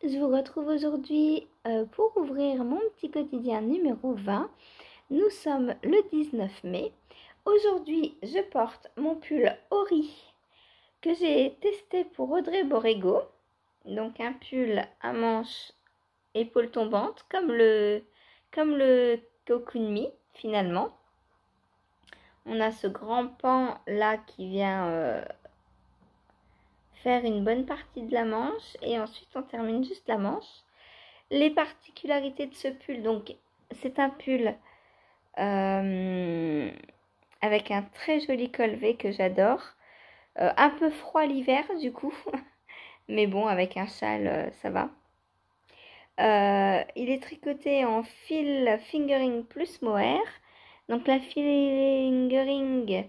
je vous retrouve aujourd'hui pour ouvrir mon petit quotidien numéro 20. Nous sommes le 19 mai. Aujourd'hui, je porte mon pull Ori que j'ai testé pour Audrey Borrego. Donc un pull à manches épaules tombantes comme le Cocoon Me finalement. On a ce grand pan là qui vient faire une bonne partie de la manche et ensuite on termine juste la manche. Les particularités de ce pull, donc c'est un pull avec un très joli col V que j'adore, un peu froid l'hiver du coup, mais bon avec un châle ça va. Il est tricoté en fil fingering plus mohair. Donc la fingering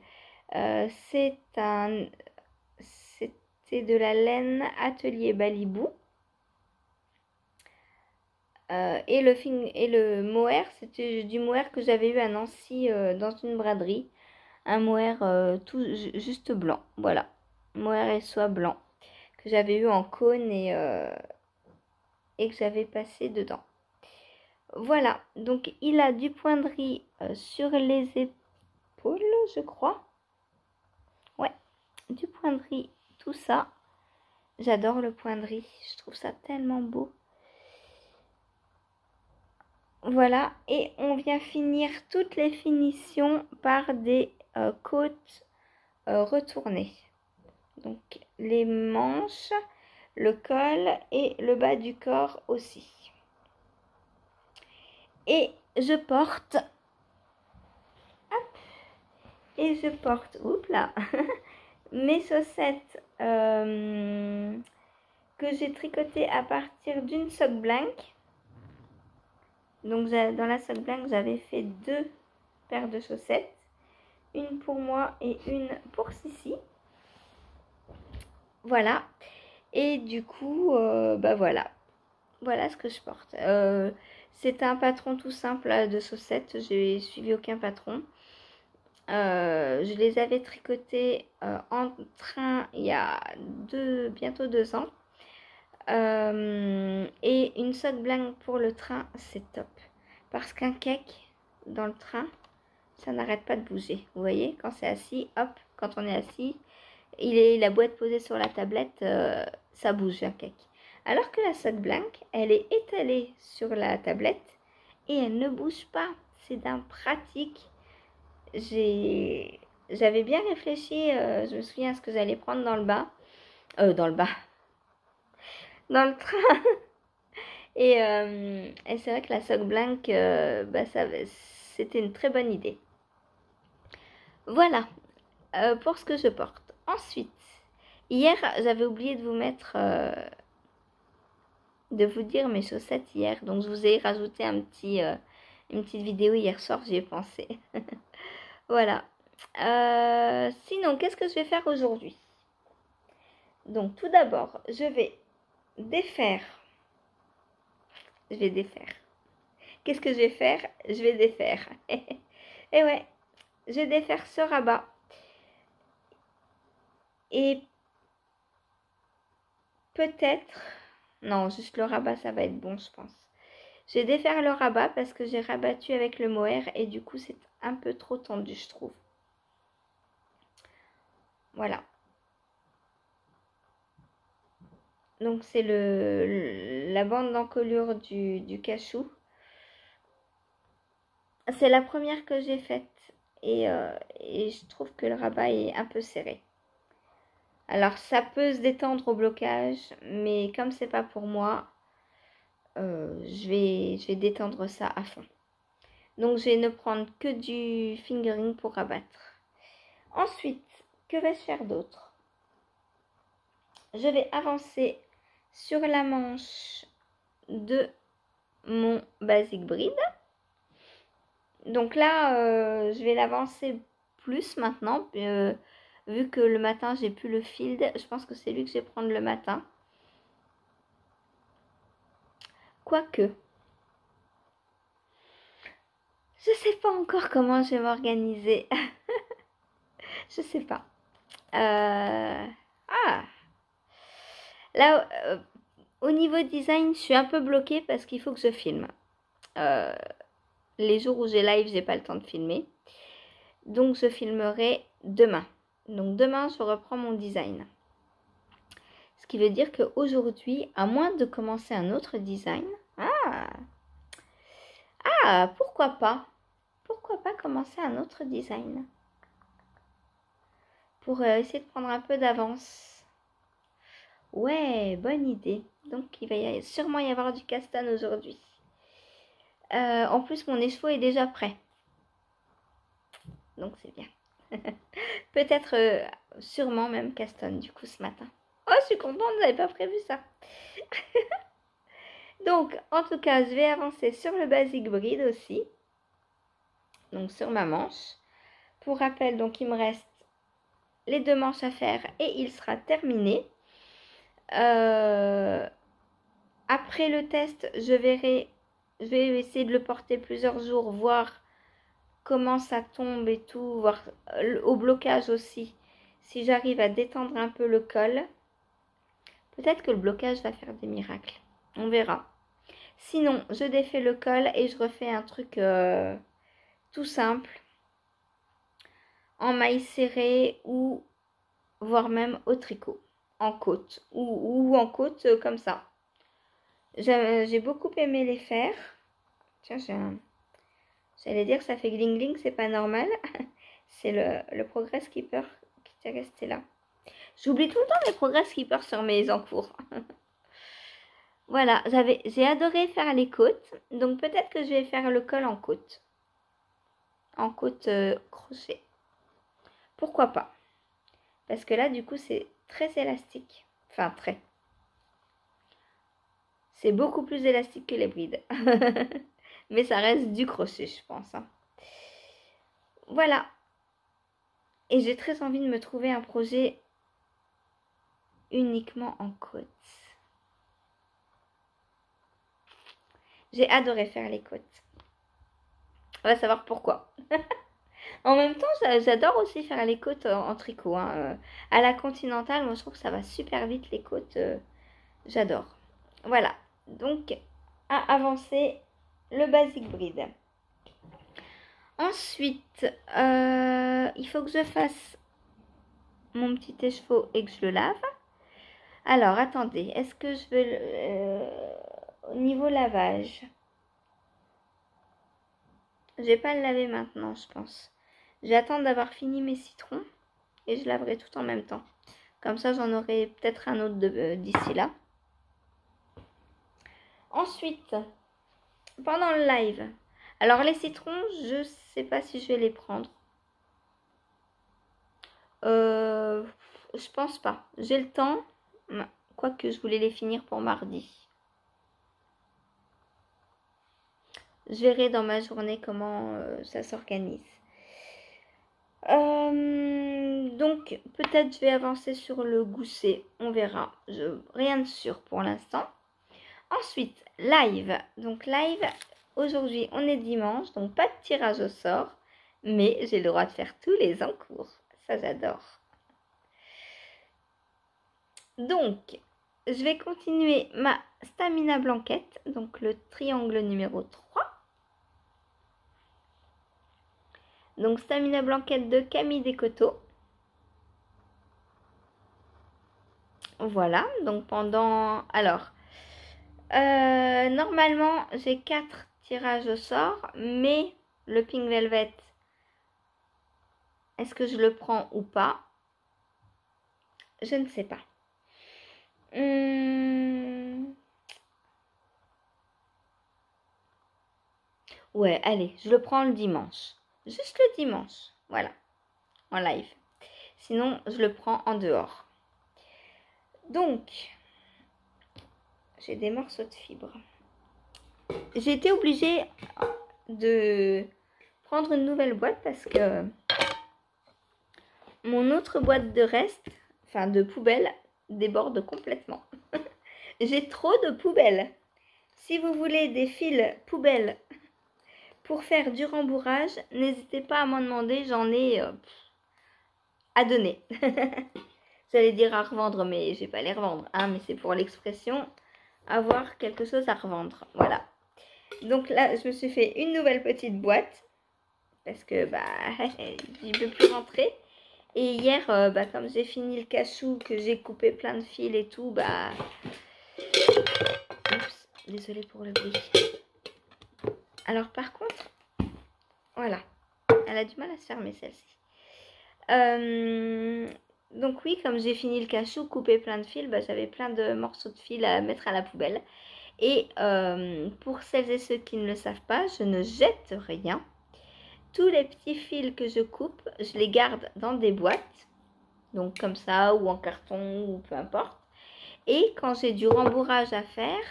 c'était de la laine Atelier Balibou. Et le mohair, c'était du mohair que j'avais eu à Nancy dans une braderie. Un mohair juste blanc, voilà. Mohair et soie blanc que j'avais eu en cône et que j'avais passé dedans. Voilà, donc il a du point de riz sur les épaules, je crois. Ouais, du point de riz, tout ça. J'adore le point de riz, je trouve ça tellement beau. Voilà, et on vient finir toutes les finitions par des côtes retournées. Donc les manches, le col et le bas du corps aussi. Et je porte, oups là, mes chaussettes que j'ai tricotées à partir d'une sock blank. Donc dans la sock blank, j'avais fait 2 paires de chaussettes. Une pour moi et une pour Sissi. Voilà. Et du coup, bah voilà. Voilà ce que je porte. C'est un patron tout simple de chaussettes. J'ai suivi aucun patron. Je les avais tricotées en train il y a bientôt 2 ans. Et une sock blank pour le train, c'est top. Parce qu'un cake dans le train, ça n'arrête pas de bouger. Vous voyez, quand c'est assis, hop, quand on est assis, la boîte posée sur la tablette, ça bouge un cake. Alors que la sock blank, elle est étalée sur la tablette et elle ne bouge pas. C'est d'un pratique. J'avais bien réfléchi, je me souviens à ce que j'allais prendre dans le train. Et c'est vrai que la sock blank, c'était une très bonne idée. Voilà pour ce que je porte. Ensuite, hier, j'avais oublié de vous dire mes chaussettes hier. Donc, je vous ai rajouté une petite vidéo hier soir, j'y ai pensé. Voilà. Sinon, qu'est-ce que je vais faire aujourd'hui? Donc, tout d'abord, je vais défaire. Qu'est-ce que je vais faire? Je vais défaire. Et ouais, je vais défaire ce rabat. Et peut-être... Non, juste le rabat, ça va être bon, je pense. Je vais défaire le rabat parce que j'ai rabattu avec le mohair et du coup, c'est un peu trop tendu, je trouve. Voilà. Donc, c'est la bande d'encolure du cachou. C'est la première que j'ai faite et je trouve que le rabat est un peu serré. Alors, ça peut se détendre au blocage, mais comme c'est pas pour moi, je vais détendre ça à fond. Donc, je vais ne prendre que du fingering pour rabattre. Ensuite, que vais-je faire d'autre? Je vais avancer sur la manche de mon basic bride. Donc là, je vais l'avancer plus maintenant. Vu que le matin, j'ai plus le field, je pense que c'est lui que je vais prendre le matin. Quoique, je sais pas encore comment je vais m'organiser. Je sais pas. Là, Au niveau design, je suis un peu bloquée parce qu'il faut que je filme. Les jours où j'ai live, j'ai pas le temps de filmer. Donc je filmerai demain. Donc demain, je reprends mon design. Ce qui veut dire qu'aujourd'hui, à moins de commencer un autre design... pourquoi pas? Pourquoi pas commencer un autre design? Pour essayer de prendre un peu d'avance. Ouais, bonne idée. Donc il va sûrement y avoir du castan aujourd'hui. En plus, mon écheveau est déjà prêt. Donc c'est bien. Peut-être, sûrement même caston du coup ce matin. Oh, je suis contente, j'avais pas prévu ça. Donc, en tout cas, je vais avancer sur le basic bride aussi. Donc sur ma manche. Pour rappel, donc il me reste les 2 manches à faire et il sera terminé. Après le test, je vais essayer de le porter plusieurs jours, voir comment ça tombe et tout, voir au blocage aussi, si j'arrive à détendre un peu le col. Peut-être que le blocage va faire des miracles, on verra. Sinon, je défais le col et je refais un truc tout simple, en maille serrée ou voire même au tricot, en côte ou en côte comme ça. J'ai beaucoup aimé les faire. Tiens, j'allais dire que ça fait gling gling, c'est pas normal. C'est le Progress Keeper qui est resté là. J'oublie tout le temps les Progress Keeper sur mes encours. Voilà, j'ai adoré faire les côtes. Donc peut-être que je vais faire le col en côte. En côte crochet. Pourquoi pas? Parce que là, du coup, c'est très élastique. Enfin, très. C'est beaucoup plus élastique que les brides. Mais ça reste du crochet, je pense. Hein. Voilà. Et j'ai très envie de me trouver un projet uniquement en côte. J'ai adoré faire les côtes. On va savoir pourquoi. En même temps, j'adore aussi faire les côtes en tricot. Hein. À la continentale, moi je trouve que ça va super vite les côtes. J'adore. Voilà. Donc, à avancer le basic bride. Ensuite, il faut que je fasse mon petit écheveau et que je le lave. Alors, attendez. Est-ce que je veux... au niveau lavage, je vais pas le laver maintenant, je pense. J'attends d'avoir fini mes citrons et je laverai tout en même temps. Comme ça, j'en aurai peut-être un autre d'ici là. Ensuite, pendant le live, alors les citrons, je sais pas si je vais les prendre. Je pense pas. J'ai le temps. Quoique je voulais les finir pour mardi. Je verrai dans ma journée comment ça s'organise. Donc peut-être je vais avancer sur le gousset. On verra. Rien de sûr pour l'instant. Ensuite, live. Donc live, aujourd'hui on est dimanche. Donc pas de tirage au sort. Mais j'ai le droit de faire tous les encours. Ça j'adore. Donc, je vais continuer ma stamina blanquette, donc le triangle numéro 3. Donc, stamina blanquette de Camille Descoteaux. Voilà, donc pendant... Alors, normalement, j'ai 4 tirages au sort, mais le Pink Velvet, est-ce que je le prends ou pas? Je ne sais pas. Ouais, allez, je le prends le dimanche. Juste le dimanche, voilà, en live. Sinon, je le prends en dehors. Donc, j'ai des morceaux de fibres. J'ai été obligée de prendre une nouvelle boîte parce que mon autre boîte de reste, enfin de poubelle, déborde complètement. J'ai trop de poubelles. Si vous voulez des fils poubelles pour faire du rembourrage, n'hésitez pas à m'en demander, j'en ai à donner. J'allais dire à revendre, mais je vais pas les revendre, hein, mais c'est pour l'expression. avoir quelque chose à revendre. Voilà. Donc là, je me suis fait une nouvelle petite boîte parce que bah, je ne peux plus rentrer. Et hier, comme j'ai fini le cachou, que j'ai coupé plein de fils et tout, bah... Oups, désolée pour le bruit. Alors par contre, voilà, elle a du mal à se fermer celle-ci. Donc oui, comme j'ai fini le cachou, coupé plein de fils, bah, j'avais plein de morceaux de fil à mettre à la poubelle. Et pour celles et ceux qui ne le savent pas, je ne jette rien. Tous les petits fils que je coupe, je les garde dans des boîtes. Donc comme ça, ou en carton, ou peu importe. Et quand j'ai du rembourrage à faire,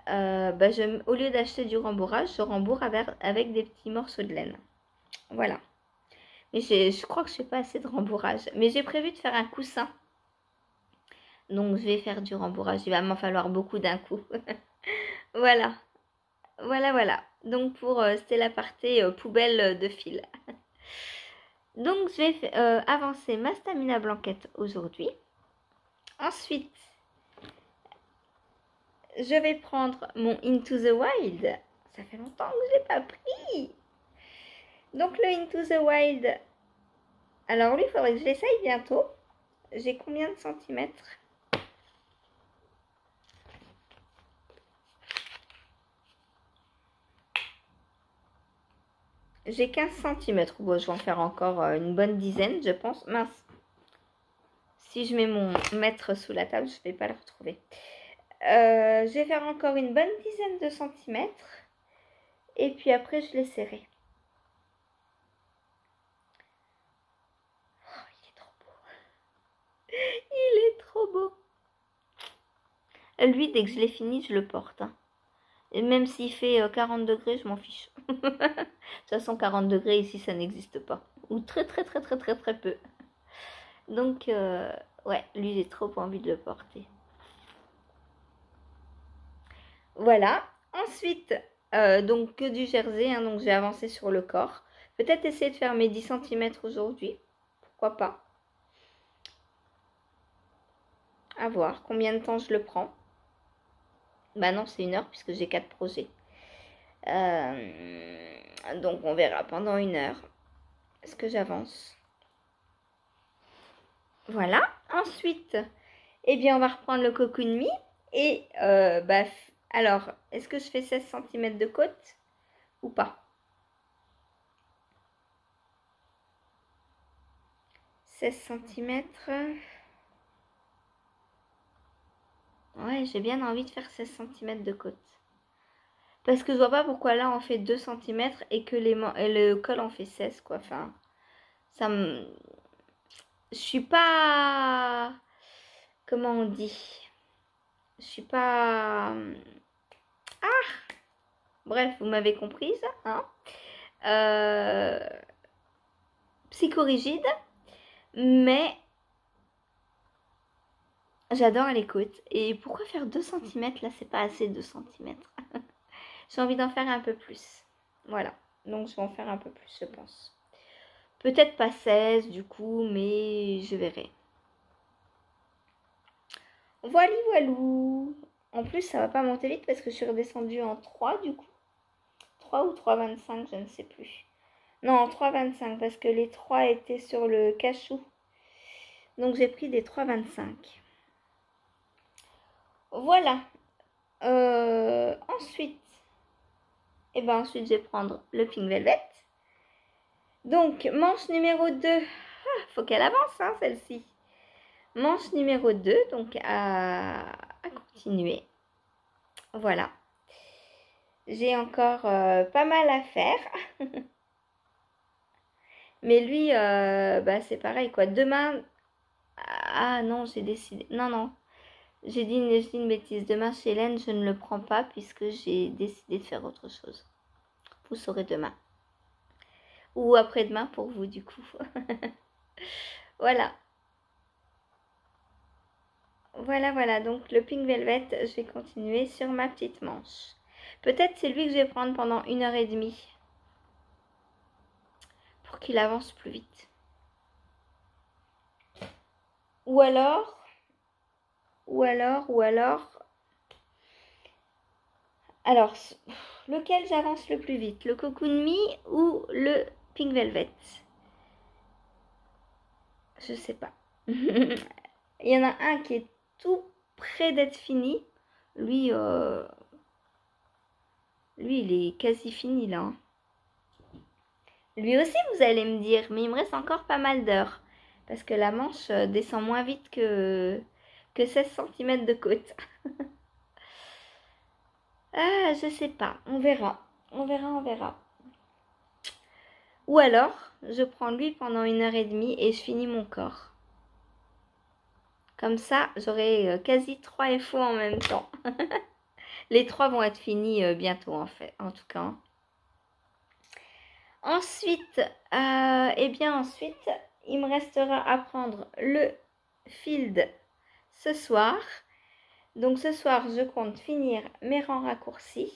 au lieu d'acheter du rembourrage, je rembourre avec des petits morceaux de laine. Voilà. Mais je crois que je fais pas assez de rembourrage. Mais j'ai prévu de faire un coussin. Donc je vais faire du rembourrage. Il va m'en falloir beaucoup d'un coup. Voilà. Voilà. Donc c'était l'aparté poubelle de fil. Donc je vais avancer ma stamina blanquette aujourd'hui. Ensuite, je vais prendre mon Into the Wild. Ça fait longtemps que je l'ai pas pris. Donc le Into the Wild. Alors lui, il faudrait que je l'essaye bientôt. J'ai combien de centimètres? J'ai 15 cm. Bon, je vais en faire encore une bonne dizaine, je pense. Mince. Si je mets mon mètre sous la table, je ne vais pas le retrouver. Je vais faire encore une bonne dizaine de centimètres. Et puis après, je l'essaierai. Oh, il est trop beau. Il est trop beau. Lui, dès que je l'ai fini, je le porte. Hein. Et même s'il fait 40 degrés, je m'en fiche. De toute façon, 40 degrés ici, ça n'existe pas. Ou très peu. Donc, ouais, lui, j'ai trop envie de le porter. Voilà. Ensuite, donc que du jersey, hein, donc j'ai avancé sur le corps. Peut-être essayer de faire mes 10 cm aujourd'hui. Pourquoi pas. À voir combien de temps je le prends. Bah non, c'est 1 heure puisque j'ai 4 projets. Donc on verra pendant 1 heure. Est-ce que j'avance? Voilà. Ensuite, eh bien, on va reprendre le Cocoon Me. Et, alors, est-ce que je fais 16 cm de côte ou pas? 16 cm. Ouais, j'ai bien envie de faire 16 cm de côte. Parce que je vois pas pourquoi là on fait 2 cm et que le col en fait 16 quoi. Enfin, ça me... Je suis pas... Comment on dit? Je suis pas... Ah! Bref, vous m'avez comprise, hein? Psychorigide, mais j'adore les côtes. Et pourquoi faire 2 cm là? C'est pas assez 2 cm. J'ai envie d'en faire un peu plus. Voilà. Donc je vais en faire un peu plus, je pense. Peut-être pas 16 du coup, mais je verrai. Voilà, voilou. En plus, ça va pas monter vite parce que je suis redescendue en 3 du coup. 3 ou 3,25, je ne sais plus. Non, 3,25 parce que les 3 étaient sur le cachou. Donc j'ai pris des 3,25. Voilà. Ensuite, ensuite, je vais prendre le Pink Velvet. Donc, manche numéro 2. Ah, faut qu'elle avance, hein, celle-ci. Manche numéro 2, donc à continuer. Voilà. J'ai encore pas mal à faire. Mais lui, c'est pareil, quoi. Demain... Ah non, j'ai décidé... Non. J'ai dit une bêtise. Demain, chez Hélène, je ne le prends pas puisque j'ai décidé de faire autre chose. Vous saurez demain. Ou après-demain pour vous, du coup. Voilà. Voilà. Donc, le Pink Velvet, je vais continuer sur ma petite manche. Peut-être c'est lui que je vais prendre pendant 1h30. Pour qu'il avance plus vite. Ou alors, Alors, lequel j'avance le plus vite? Le Cocoon Me ou le Pink Velvet? Je sais pas. Il y en a un qui est tout près d'être fini. Lui, lui, il est quasi fini là, hein. Lui aussi, vous allez me dire, mais il me reste encore pas mal d'heures. Parce que la manche descend moins vite que 16 cm de côte. Ah, je sais pas. On verra. On verra, on verra. Ou alors, je prends lui pendant 1h30 et je finis mon corps. Comme ça, j'aurai quasi 3 FO en même temps. Les 3 vont être finis bientôt en fait, en tout cas. Ensuite, ensuite, il me restera à prendre le field ce soir. Donc ce soir, je compte finir mes rangs raccourcis.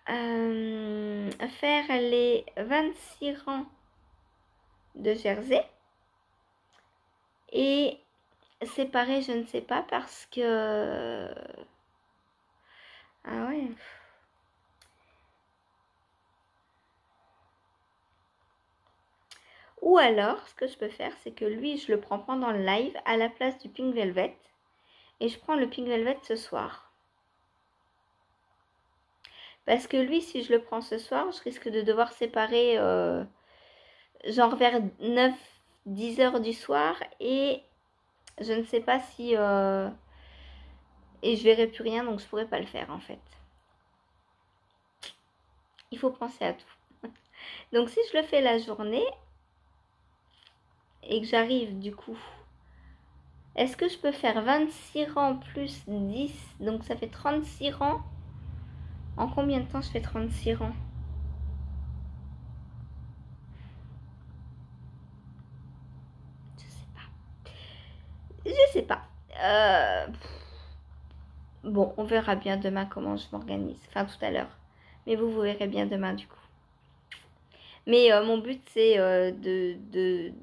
Faire les 26 rangs de jersey. Et séparer, je ne sais pas parce que... Ah ouais. Ou alors, ce que je peux faire, c'est que lui, je le prends pendant le live à la place du Pink Velvet. Et je prends le Pink Velvet ce soir. Parce que lui, si je le prends ce soir, je risque de devoir séparer genre vers 9-10 heures du soir. Et je ne sais pas si... et je verrai plus rien, donc je pourrais pas le faire en fait. Il faut penser à tout. Donc si je le fais la journée et que j'arrive du coup... Est-ce que je peux faire 26 rangs plus 10? Donc ça fait 36 rangs. En combien de temps je fais 36 rangs? Je sais pas. Bon, on verra bien demain comment je m'organise. Enfin, tout à l'heure. Mais vous verrez bien demain du coup. Mais mon but, c'est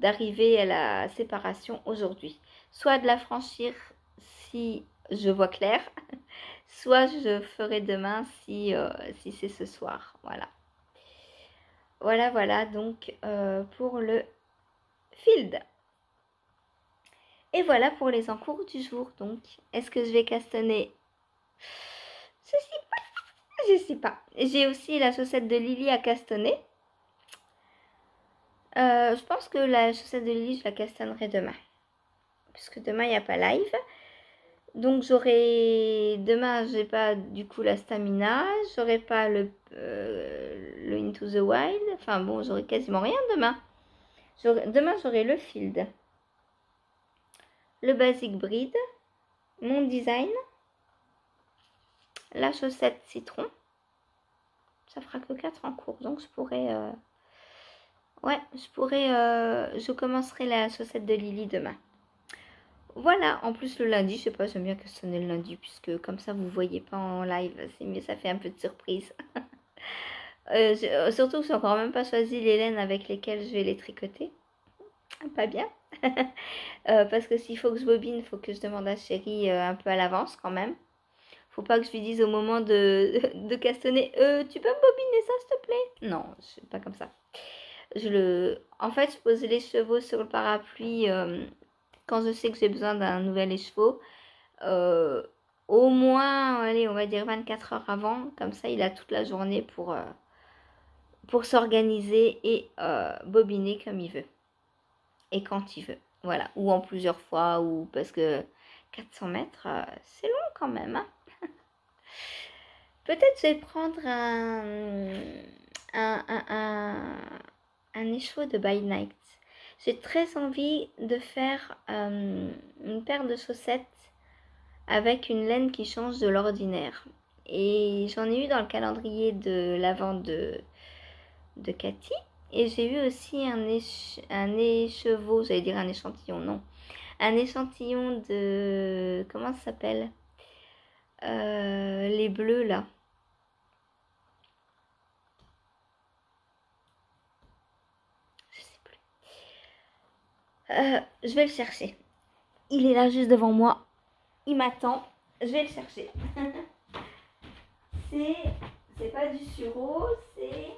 d'arriver à la séparation aujourd'hui. Soit de la franchir si je vois clair, soit je ferai demain si c'est ce soir. Voilà. Voilà donc pour le field. Et voilà pour les encours du jour. Donc, est-ce que je vais castonner? Je sais pas. J'ai aussi la chaussette de Lily à castonner. Je pense que la chaussette de Lily, je la castonnerai demain. Puisque demain, il n'y a pas live. Donc, demain, j'ai pas du coup la stamina. J'aurai pas le Into the Wild. Enfin bon, j'aurai quasiment rien demain. Demain, j'aurai le field. Le basic breed. Mon design. La chaussette citron. Ça fera que 4 en cours. Donc, je pourrais... Ouais, je commencerai la chaussette de Lily demain. Voilà, en plus le lundi, je sais pas, j'aime bien castonner le lundi, puisque comme ça vous voyez pas en live, c'est mieux, ça fait un peu de surprise. Surtout que j'ai encore même pas choisi les laines avec lesquelles je vais les tricoter. Pas bien. Parce que s'il faut que je bobine, il faut que je demande à Chérie un peu à l'avance quand même. Faut pas que je lui dise au moment de castonner, tu peux me bobiner ça s'il te plaît? Non, je suis pas comme ça. En fait, je pose les chevaux sur le parapluie quand je sais que j'ai besoin d'un nouvel écheveau. Au moins, allez, on va dire 24 heures avant. Comme ça, il a toute la journée pour s'organiser et bobiner comme il veut. Et quand il veut. Voilà. Ou en plusieurs fois. Ou parce que 400 mètres, c'est long quand même. Hein. Peut-être je vais prendre un écheveau de By Night. J'ai très envie de faire une paire de chaussettes avec une laine qui change de l'ordinaire. Et j'en ai eu dans le calendrier de l'avant de Cathy. Et j'ai eu aussi un écheveau, j'allais dire un échantillon, non. Un échantillon de... Comment ça s'appelle les bleus là. Je sais plus. Je vais le chercher. Il est là juste devant moi. Il m'attend. Je vais le chercher. c'est pas du sureau, c'est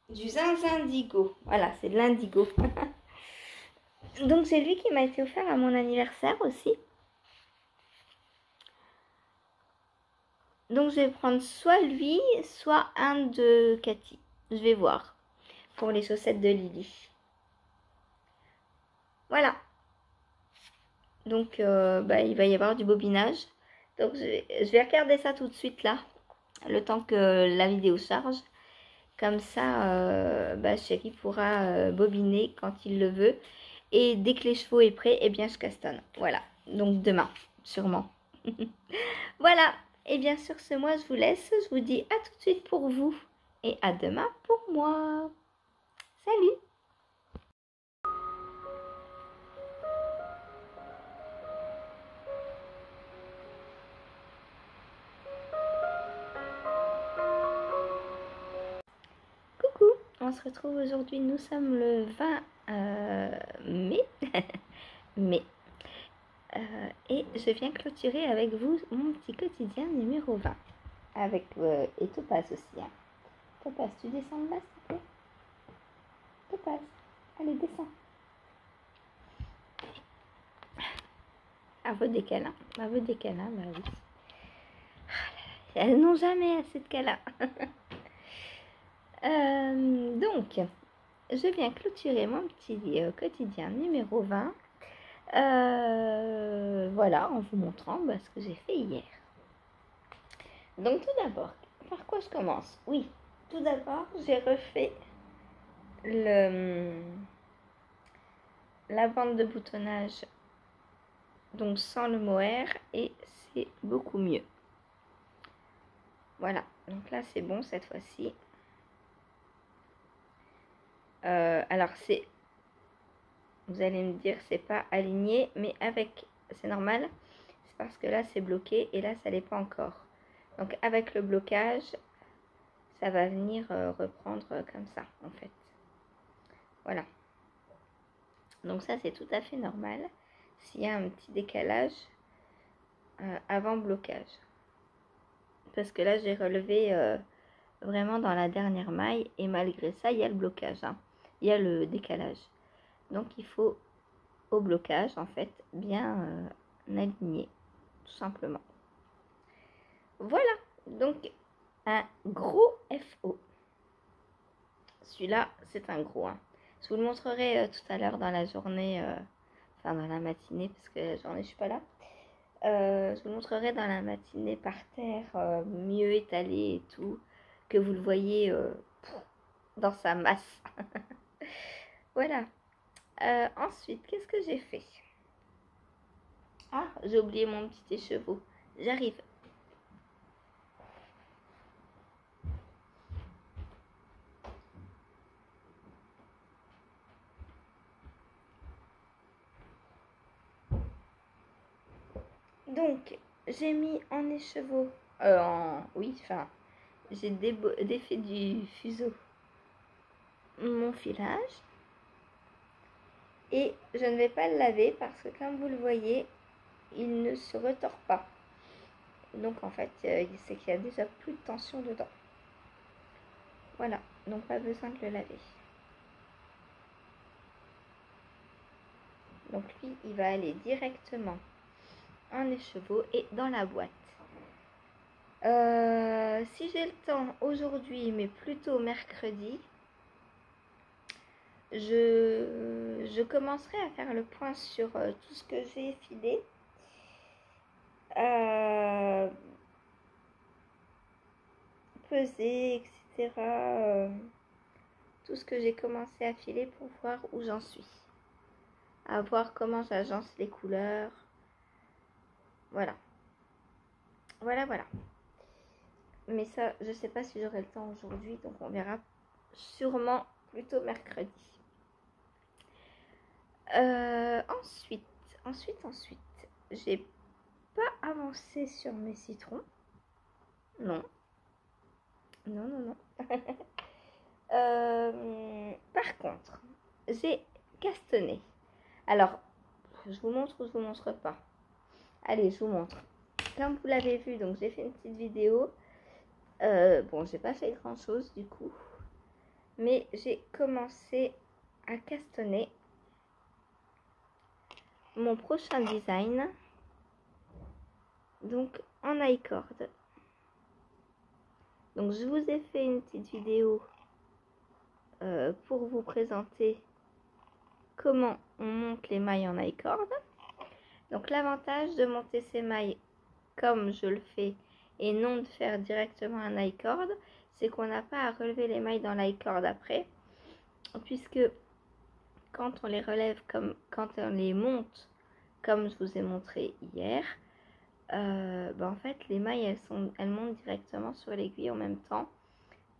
du zinzin indigo. Voilà, c'est de l'indigo. Donc c'est lui qui m'a été offert à mon anniversaire aussi. Donc je vais prendre soit lui, soit un de Cathy. Je vais voir pour les chaussettes de Lily. Voilà. Donc il va y avoir du bobinage. Donc je vais regarder ça tout de suite là, le temps que la vidéo charge. Comme ça, chéri pourra bobiner quand il le veut. Et dès que les chevaux est prêt, eh bien je castonne. Voilà. Donc demain, sûrement. Voilà. Et bien sur ce, moi je vous laisse. Je vous dis à tout de suite pour vous. Et à demain pour moi. Salut! Coucou! On se retrouve aujourd'hui. Nous sommes le 20 mai. mai. Et je viens clôturer avec vous mon petit quotidien numéro 20. Avec et Topaz aussi. Hein. Topaz, tu descends là, s'il te plaît? Topaz, allez, descends. À vos des câlins. À vos des câlins, bah oui. Elles n'ont jamais assez de câlins. Donc, je viens clôturer mon petit quotidien numéro 20. Voilà, en vous montrant ce que j'ai fait hier. Donc tout d'abord, par quoi je commence? Oui, tout d'abord, j'ai refait la bande de boutonnage, donc sans le mohair, et c'est beaucoup mieux. Voilà, donc là c'est bon cette fois-ci. Alors vous allez me dire c'est pas aligné, mais c'est normal, c'est parce que là c'est bloqué et là ça l'est pas encore. Donc avec le blocage, ça va venir reprendre comme ça en fait. Voilà. Donc ça c'est tout à fait normal s'il y a un petit décalage avant blocage. Parce que là j'ai relevé vraiment dans la dernière maille et malgré ça il y a le blocage. Hein. Il y a le décalage. Donc il faut au blocage en fait bien aligner tout simplement. Voilà. Donc un gros FO. Celui-là c'est un gros. Hein. Je vous le montrerai tout à l'heure dans la journée, enfin dans la matinée parce que la journée je suis pas là. Je vous montrerai dans la matinée par terre, mieux étalé et tout, que vous le voyez dans sa masse. Voilà. Ensuite, qu'est-ce que j'ai fait? Ah, j'ai oublié mon petit écheveau. J'arrive. Donc, j'ai mis en écheveau. Oui, enfin, j'ai défait du fuseau mon filage. Et je ne vais pas le laver parce que comme vous le voyez, il ne se retord pas. Donc en fait, c'est qu'il y a déjà plus de tension dedans. Voilà, donc pas besoin de le laver. Donc lui, il va aller directement en écheveau et dans la boîte. Si j'ai le temps aujourd'hui, mais plutôt mercredi, je commencerai à faire le point sur tout ce que j'ai filé. Peser, etc. Tout ce que j'ai commencé à filer pour voir où j'en suis. À voir comment j'agence les couleurs. Voilà. Voilà. Mais ça, je sais pas si j'aurai le temps aujourd'hui, donc on verra sûrement plutôt mercredi. Ensuite, j'ai pas avancé sur mes citrons. Non. Par contre, j'ai castonné. Alors, je vous montre ou je vous montre pas. Allez, je vous montre. Comme vous l'avez vu, donc j'ai fait une petite vidéo. Bon, j'ai pas fait grand chose du coup. Mais j'ai commencé à castonner mon prochain design. Donc en i-cord. Donc je vous ai fait une petite vidéo pour vous présenter comment on monte les mailles en i-cord. Donc l'avantage de monter ces mailles comme je le fais et non de faire directement un i-cord, c'est qu'on n'a pas à relever les mailles dans l'i-cord après, puisque quand on les relève comme quand on les monte comme je vous ai montré hier, en fait les mailles elles montent directement sur l'aiguille en même temps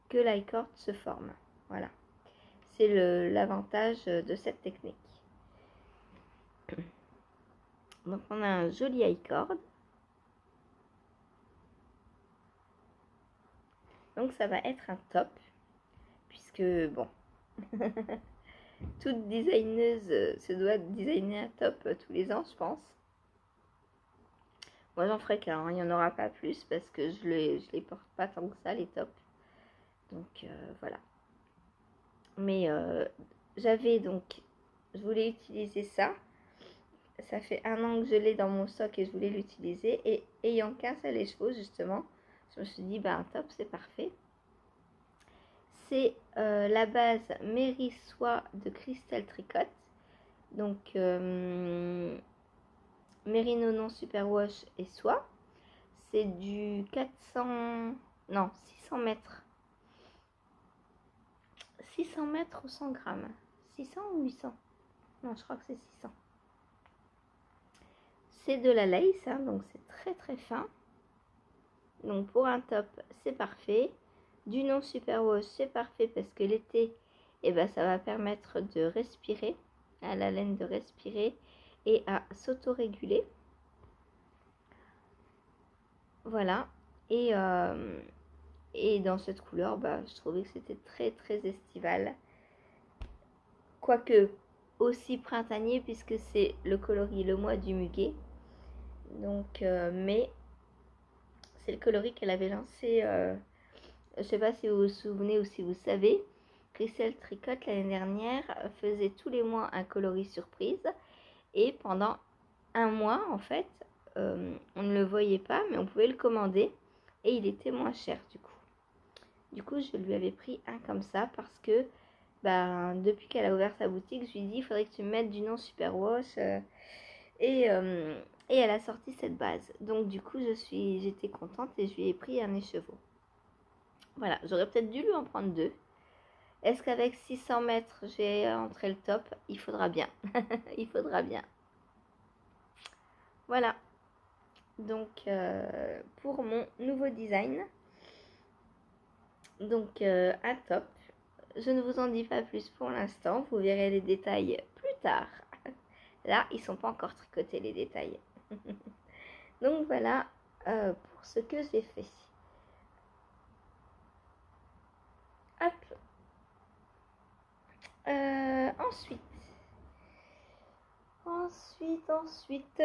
que l'i-cord se forme. Voilà, c'est l'avantage de cette technique. Donc on a un joli i-cord. Donc ça va être un top, puisque bon, toute designeuse se doit designer un top tous les ans, je pense. Moi j'en ferai qu'un, hein, il n'y en aura pas plus parce que je les porte pas tant que ça les tops. Donc voilà. Mais j'avais donc, je voulais utiliser ça. Ça fait 1 an que je l'ai dans mon stock et je voulais l'utiliser. Et ayant qu'un seul écheveau justement, je me suis dit un top c'est parfait. C'est la base Mairie Soie de Crystal Tricot. Donc Merino non Superwash et soie. C'est du 600 mètres. 600 mètres ou 100 grammes. 600 ou 800? Non, je crois que c'est 600. C'est de la lace, hein, donc c'est très très fin. Donc pour un top, c'est parfait. Du non superwash, c'est parfait parce que l'été, ça va permettre de respirer, à la laine de respirer et à s'auto-réguler. Voilà. Et dans cette couleur, je trouvais que c'était très très estival. Quoique aussi printanier puisque c'est le coloris le mois du muguet. Donc, mais c'est le coloris qu'elle avait lancé. Je ne sais pas si vous vous souvenez ou si vous savez. Crystal Tricot l'année dernière faisait tous les mois un coloris surprise. Et pendant 1 mois, en fait, on ne le voyait pas, mais on pouvait le commander. Et il était moins cher du coup. Du coup, je lui avais pris un comme ça parce que depuis qu'elle a ouvert sa boutique, je lui ai dit il faudrait que tu me mettes du non Superwash. Et elle a sorti cette base. Donc du coup, j'étais contente et je lui ai pris un écheveau. Voilà, j'aurais peut-être dû lui en prendre 2. Est-ce qu'avec 600 mètres, j'ai entré le top? Il faudra bien. Il faudra bien. Voilà. Donc, pour mon nouveau design. Donc, un top. Je ne vous en dis pas plus pour l'instant. Vous verrez les détails plus tard. Là, ils ne sont pas encore tricotés, les détails. Donc, voilà pour ce que j'ai fait. Hop. Ensuite,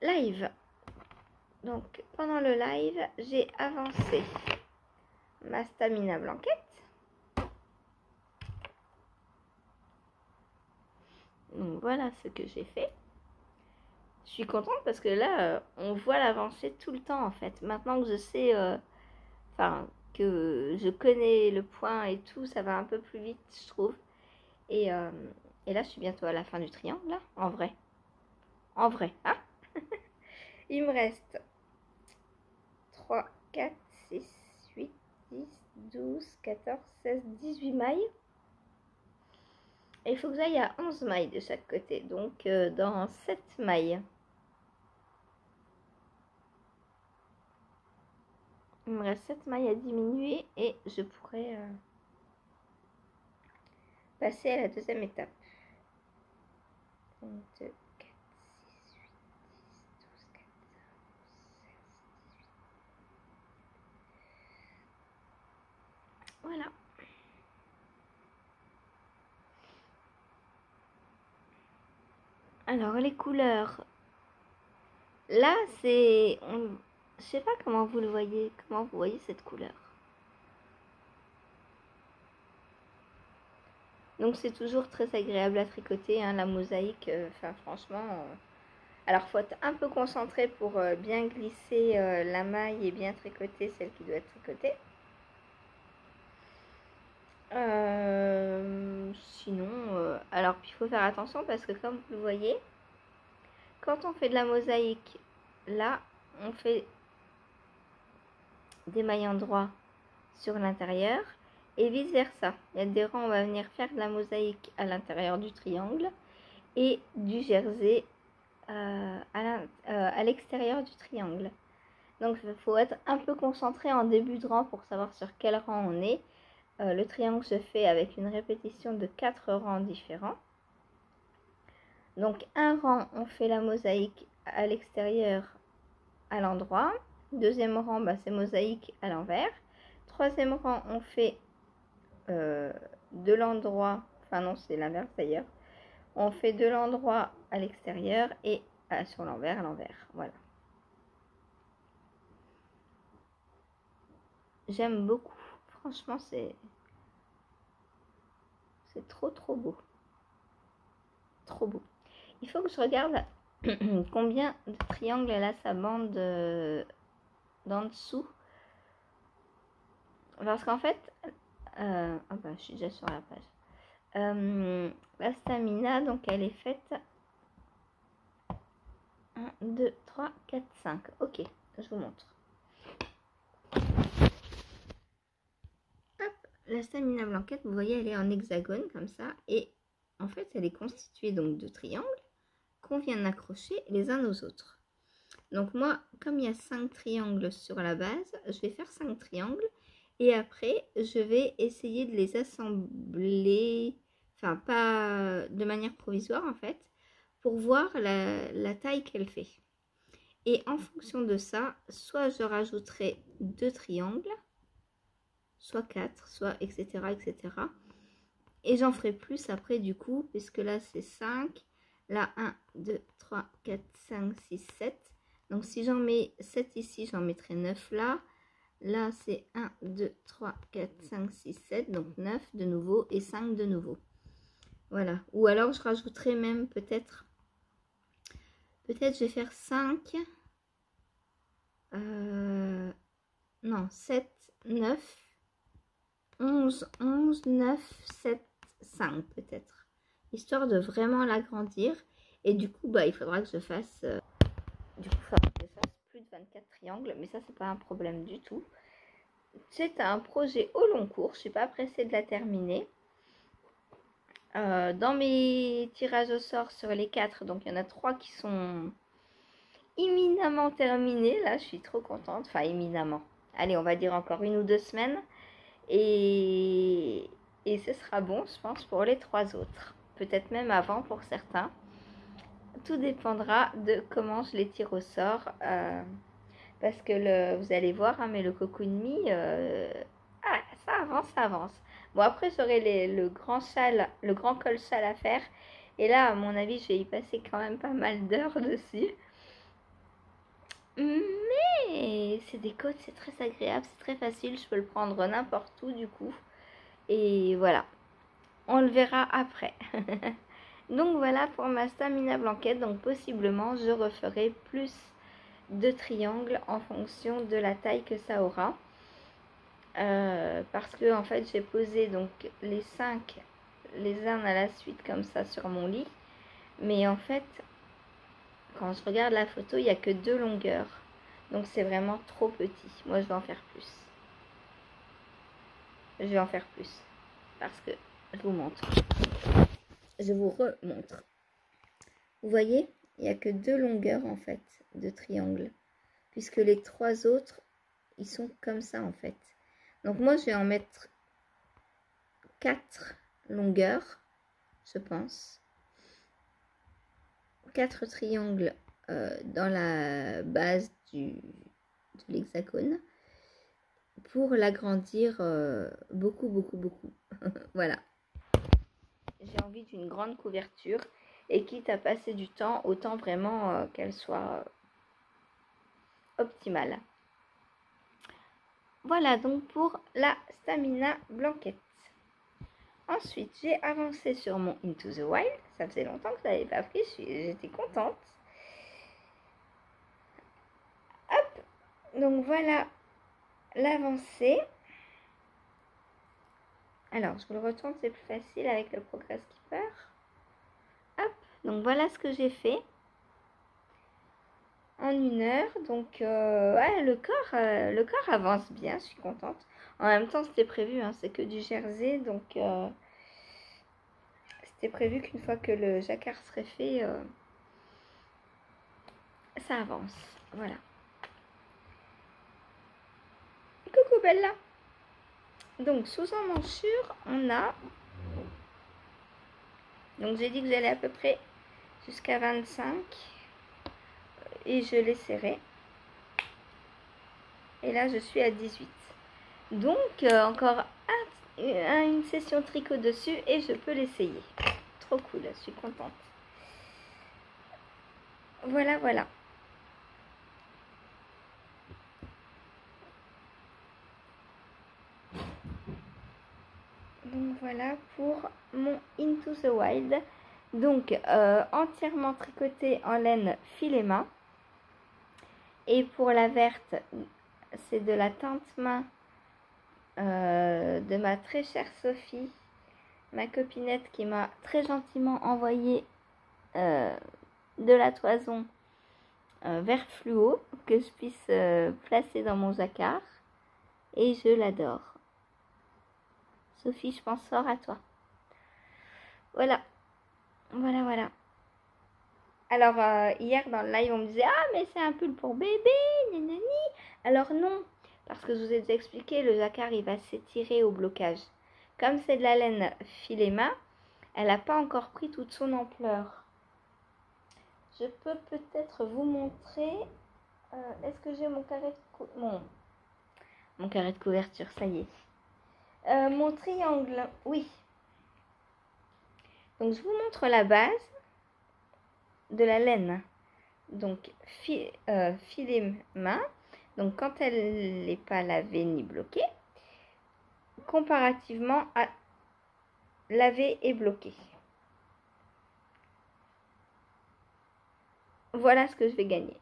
live. Donc, pendant le live, j'ai avancé ma stamina blanquette. Donc, voilà ce que j'ai fait. Je suis contente parce que là, on voit l'avancée tout le temps, en fait. Maintenant que je sais, que je connais le point et tout, ça va un peu plus vite, je trouve. Et là, je suis bientôt à la fin du triangle, là, en vrai. En vrai, hein. Il me reste 3, 4, 6, 8, 10, 12, 14, 16, 18 mailles. Et il faut que j'aille à 11 mailles de chaque côté. Donc, dans 7 mailles. Il me reste 7 mailles à diminuer et je pourrais passer à la deuxième étape. 1, 2, 4, 6, 8, 10, 12, 14, 16, 18. Voilà. Alors, les couleurs Là, c'est... Je sais pas comment vous le voyez, comment vous voyez cette couleur. Donc c'est toujours très agréable à tricoter, hein, la mosaïque, enfin franchement... Alors faut être un peu concentré pour bien glisser la maille et bien tricoter celle qui doit être tricotée. Sinon, alors il faut faire attention parce que comme vous le voyez, quand on fait de la mosaïque, là, on fait des mailles endroits sur l'intérieur et vice versa. Il y a des rangs, on va venir faire de la mosaïque à l'intérieur du triangle et du jersey à l'extérieur du triangle. Donc il faut être un peu concentré en début de rang pour savoir sur quel rang on est. Le triangle se fait avec une répétition de 4 rangs différents. Donc un rang, on fait la mosaïque à l'extérieur à l'endroit. Deuxième rang, c'est mosaïque à l'envers. Troisième rang, on fait de l'endroit, enfin non, c'est l'inverse d'ailleurs. On fait de l'endroit à l'extérieur et sur l'envers à l'envers. Voilà. J'aime beaucoup. Franchement, c'est trop beau. Trop beau. Il faut que je regarde combien de triangles elle a sa bande d'en dessous. Parce qu'en fait, je suis déjà sur la page. La stamina, donc elle est faite 1, 2, 3, 4, 5. Ok, je vous montre. Hop, la stamina blanquette, vous voyez, elle est en hexagone comme ça. Et en fait, elle est constituée donc de triangles qu'on vient d'accrocher les uns aux autres. Donc moi, comme il y a 5 triangles sur la base, je vais faire 5 triangles. Et après, je vais essayer de les assembler, enfin pas de manière provisoire en fait, pour voir la taille qu'elle fait. Et en fonction de ça, soit je rajouterai 2 triangles, soit 4, soit etc. etc. Et j'en ferai plus après du coup, puisque là c'est 5, là 1, 2, 3, 4, 5, 6, 7. Donc si j'en mets 7 ici, j'en mettrai 9 là. Là, c'est 1, 2, 3, 4, 5, 6, 7. Donc 9 de nouveau et 5 de nouveau. Voilà. Ou alors, je rajouterai même peut-être je vais faire 5. Non, 7, 9, 11, 11, 9, 7, 5 peut-être. Histoire de vraiment l'agrandir. Et du coup, il faudra que je fasse... plus de 24 triangles. Mais ça, c'est pas un problème du tout. C'est un projet au long cours, je ne suis pas pressée de la terminer. Dans mes tirages au sort sur les 4, donc il y en a 3 qui sont éminemment terminés. Là, je suis trop contente. Enfin, éminemment. Allez, on va dire encore 1 ou 2 semaines. Et ce sera bon, je pense, pour les 3 autres. Peut-être même avant pour certains. Tout dépendra de comment je les tire au sort. Parce que vous allez voir, hein, mais le Cocoon Me, ça avance, ça avance. Bon, après, j'aurai le grand col châle à faire. Et là, à mon avis, je vais y passer quand même pas mal d'heures dessus. Mais c'est des côtes, c'est très agréable, c'est très facile. Je peux le prendre n'importe où, du coup. Et voilà. On le verra après. Donc, voilà pour ma stamina blanquette. Donc, possiblement, je referai plus de triangles en fonction de la taille que ça aura. Parce que en fait j'ai posé donc les 5 les uns à la suite comme ça sur mon lit, mais en fait quand je regarde la photo il n'y a que 2 longueurs, donc c'est vraiment trop petit. Moi je vais en faire plus, parce que je vous montre, je vous remontre. Vous voyez, il n'y a que 2 longueurs en fait de triangle, puisque les 3 autres ils sont comme ça en fait. Donc moi je vais en mettre 4 longueurs, je pense. 4 triangles dans la base de l'hexagone pour l'agrandir beaucoup. Voilà. J'ai envie d'une grande couverture et quitte à passer du temps, autant vraiment qu'elle soit optimale. Voilà donc pour la Stamina Blanket. Ensuite, j'ai avancé sur mon Into the Wild. Ça faisait longtemps que je n'avais pas pris, j'étais contente. Hop, donc voilà l'avancée. Alors, je vous le retourne, c'est plus facile avec le Progress Keeper. Hop, donc voilà ce que j'ai fait en 1 heure. Donc, ouais, le corps avance bien, je suis contente. En même temps, c'était prévu, hein, c'est que du jersey, donc c'était prévu qu'une fois que le jacquard serait fait, ça avance. Voilà. Coucou Bella. Donc, sous emmanchure, on a... Donc, j'ai dit que j'allais à peu près jusqu'à 25. Et je l'ai serré. Et là, je suis à 18. Donc, encore une session tricot dessus et je peux l'essayer. Trop cool, je suis contente. Voilà, voilà. Donc, voilà pour mon Into the Wild. Donc, entièrement tricoté en laine filet-main. Et pour la verte, c'est de la teinte main de ma très chère Sophie, ma copinette qui m'a très gentiment envoyé de la toison vert fluo que je puisse placer dans mon jacquard. Et je l'adore. Sophie, je pense fort à toi. Voilà. Voilà, voilà. Alors, hier dans le live, on me disait « Ah, mais c'est un pull pour bébé, nanani !» Alors non, parce que je vous ai déjà expliqué, le jacquard, il va s'étirer au blocage. Comme c'est de la laine filet-main, elle n'a pas encore pris toute son ampleur. Je peux peut-être vous montrer... Est-ce que j'ai mon carré de mon carré de couverture, ça y est. Mon triangle, oui. Donc, je vous montre la base de la laine. Donc, filet main. Donc, quand elle n'est pas lavée ni bloquée, comparativement à lavée et bloquée. Voilà ce que je vais gagner.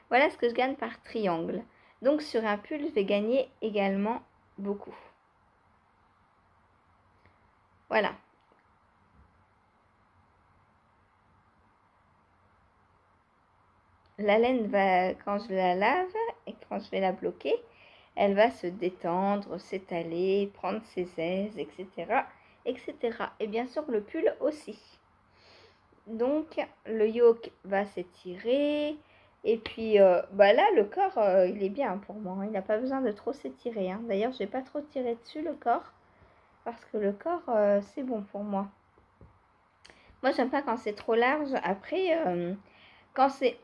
Voilà ce que je gagne par triangle. Donc, sur un pull, je vais gagner également beaucoup. Voilà. La laine va, quand je la lave et quand je vais la bloquer, elle va se détendre, s'étaler, prendre ses aises, etc., etc. Et bien sûr, le pull aussi. Donc, le yoke va s'étirer. Et puis, bah là, le corps, il est bien pour moi. Il n'a pas besoin de trop s'étirer. Hein. D'ailleurs, je n'ai pas trop tiré dessus, le corps. Parce que le corps, c'est bon pour moi. Moi, j'aime pas quand c'est trop large. Après, quand c'est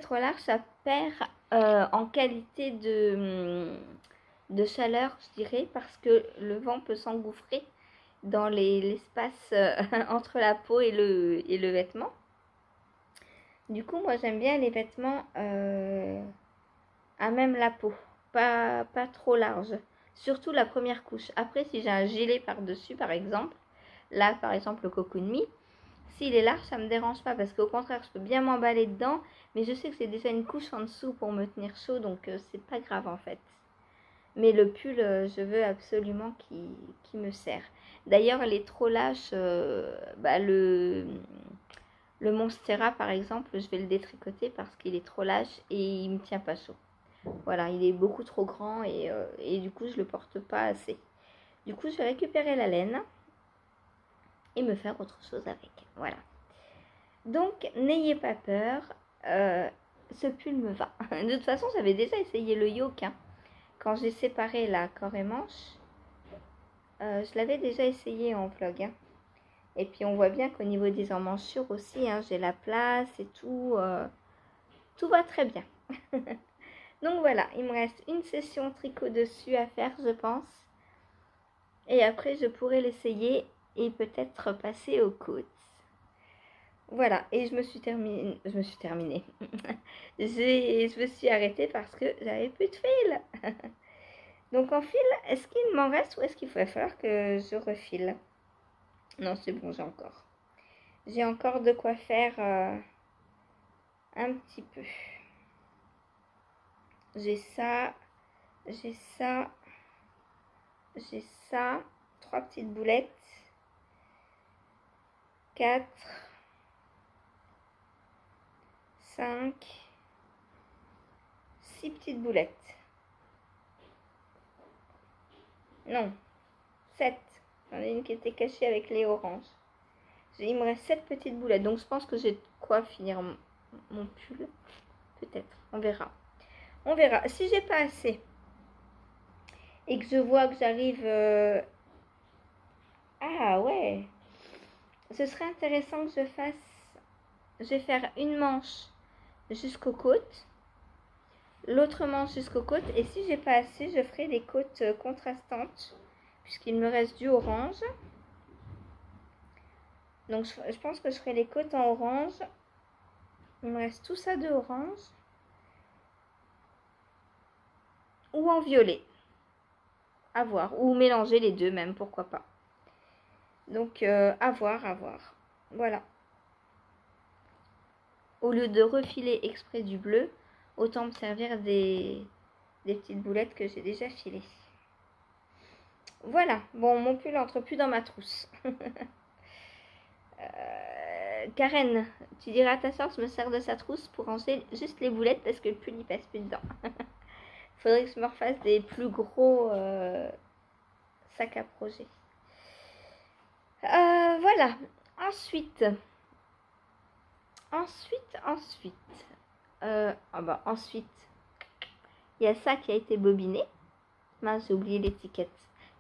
trop large, ça perd en qualité de chaleur, je dirais, parce que le vent peut s'engouffrer dans l'espace entre la peau et le vêtement. Du coup, moi, j'aime bien les vêtements à même la peau, pas trop large. Surtout la première couche. Après, si j'ai un gilet par-dessus, par exemple, là, par exemple, le Cocoon Me, s'il est large, ça ne me dérange pas parce qu'au contraire, je peux bien m'emballer dedans. Mais je sais que c'est déjà une couche en dessous pour me tenir chaud, donc c'est pas grave en fait. Mais le pull, je veux absolument qu'il me serre. D'ailleurs, les trop lâches, bah, le Monstera par exemple, je vais le détricoter parce qu'il est trop lâche et il me tient pas chaud. Voilà, il est beaucoup trop grand et du coup, je le porte pas assez. Du coup, je vais récupérer la laine et me faire autre chose avec. Voilà. Donc, n'ayez pas peur, ce pull me va. De toute façon, j'avais déjà essayé le yoke. Hein. Quand j'ai séparé la corps et manche, je l'avais déjà essayé en vlog. Hein. Et puis, on voit bien qu'au niveau des emmanchures aussi, hein, j'ai la place et tout. Tout va très bien. Donc, voilà, il me reste une session tricot dessus à faire, je pense. Et après, je pourrai l'essayer et peut-être passer aux côtes. Voilà, et je me suis terminée. Je me suis arrêtée parce que j'avais plus de fil. Donc en fil, est-ce qu'il m'en reste ou est-ce qu'il va falloir que je refile? Non, c'est bon, j'ai encore. J'ai encore de quoi faire un petit peu. J'ai ça, j'ai ça, j'ai ça. 3 petites boulettes. 4, 5, 6 petites boulettes. Non, 7. J'en ai une qui était cachée avec les oranges. Il me reste 7 petites boulettes. Donc je pense que j'ai de quoi finir mon pull. Peut-être. On verra. On verra. Si j'ai pas assez et que je vois que j'arrive... Ah ouais. Ce serait intéressant que je fasse... Je vais faire une manche jusqu'aux côtes. L'autre manche jusqu'aux côtes. Et si j'ai pas assez, je ferai les côtes contrastantes. Puisqu'il me reste du orange. Donc je pense que je ferai les côtes en orange. Il me reste tout ça de orange. Ou en violet. À voir. Ou mélanger les deux même, pourquoi pas. Donc à voir, à voir. Voilà. Au lieu de refiler exprès du bleu, autant me servir des petites boulettes que j'ai déjà filées. Voilà. Bon, mon pull entre plus dans ma trousse. Karen, tu diras à ta soeur, je me sers de sa trousse pour ranger juste les boulettes parce que le pull n'y passe plus dedans. Faudrait que je me refasse des plus gros sacs à projet. Voilà. Ensuite, il y a ça qui a été bobiné. Mince, j'ai oublié l'étiquette.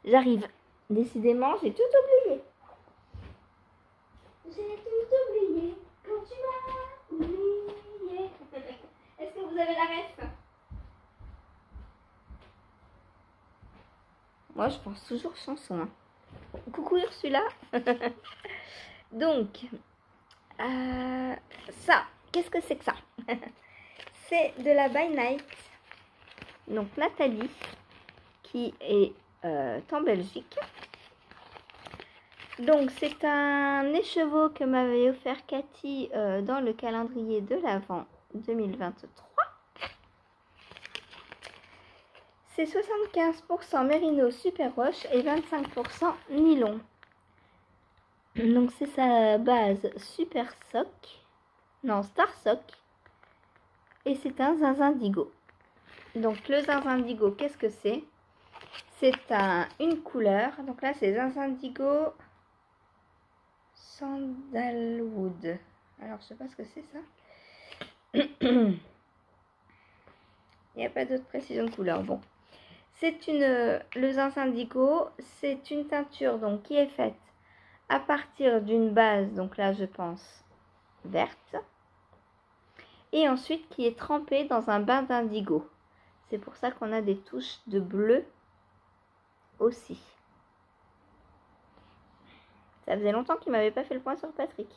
J'arrive. Décidément, j'ai tout oublié. J'ai tout oublié quand tu m'as oublié. Est-ce que vous avez la ref? Moi, je pense toujours chanson. Hein. Coucou Ursula. Donc, ça, qu'est-ce que c'est que ça? C'est de la By Night. Donc, Nathalie, qui est en Belgique. Donc, c'est un écheveau que m'avait offert Cathy dans le calendrier de l'Avent 2023. C'est 75% Mérino Super Wash et 25% nylon. Donc, c'est sa base Super Sock. Non, Star Sock. Et c'est un zinzindigo. Donc, le zinzindigo, qu'est-ce que c'est? C'est une couleur. Donc là, c'est zinzindigo Sandalwood. Alors, je sais pas ce que c'est ça. Il n'y a pas d'autre précision de couleur. Bon. Le zinzindigo, c'est une teinture donc, qui est faite à partir d'une base, donc là, je pense, verte. Et ensuite, qui est trempée dans un bain d'indigo. C'est pour ça qu'on a des touches de bleu aussi. Ça faisait longtemps qu'il ne m'avait pas fait le point sur Patrick.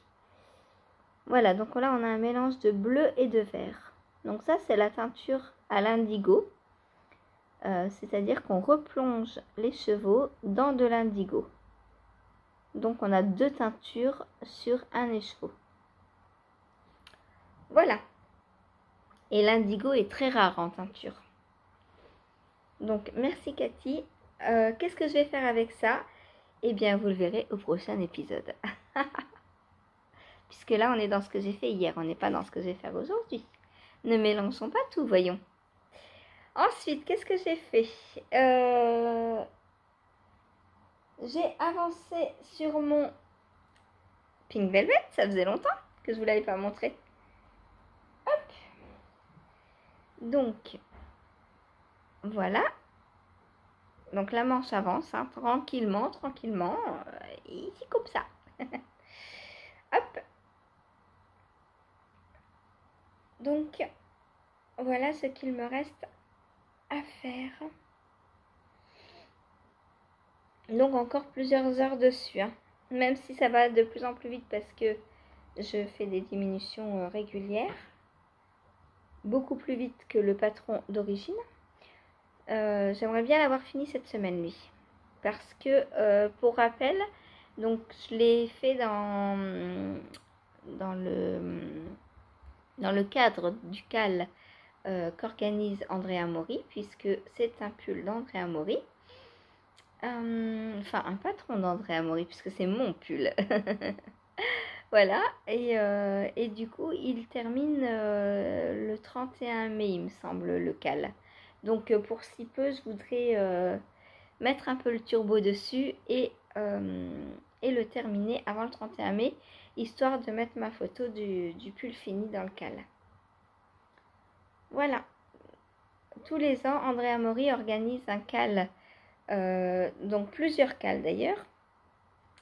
Voilà, donc là on a un mélange de bleu et de vert. Donc ça c'est la teinture à l'indigo. C'est-à-dire qu'on replonge les chevaux dans de l'indigo. Donc on a 2 teintures sur un écheveau. Voilà. Et l'indigo est très rare en teinture. Donc merci Cathy. Qu'est-ce que je vais faire avec ça? Eh bien, vous le verrez au prochain épisode. Puisque là, on est dans ce que j'ai fait hier. On n'est pas dans ce que je vais faire aujourd'hui. Ne mélangeons pas tout, voyons. Ensuite, qu'est-ce que j'ai fait? J'ai avancé sur mon Pink Velvet. Ça faisait longtemps que je ne vous l'avais pas montré. Hop. Donc, voilà. Donc, la manche avance, hein, tranquillement, et c'est comme ça. Hop. Donc, voilà ce qu'il me reste à faire. Donc, encore plusieurs heures dessus, hein. Même si ça va de plus en plus vite parce que je fais des diminutions régulières, beaucoup plus vite que le patron d'origine. J'aimerais bien l'avoir fini cette semaine, lui. Parce que, pour rappel, donc je l'ai fait dans le cadre du cal qu'organise Andrea Mori, puisque c'est un pull d'Andrea Mori. Enfin, un patron d'Andrea Mori, puisque c'est mon pull. Voilà, et du coup, il termine le 31 mai, il me semble, le cal. Donc, pour si peu, je voudrais mettre un peu le turbo dessus et le terminer avant le 31 mai, histoire de mettre ma photo du pull fini dans le cal. Voilà. Tous les ans, Andrea Mori organise un cal, donc plusieurs cals d'ailleurs,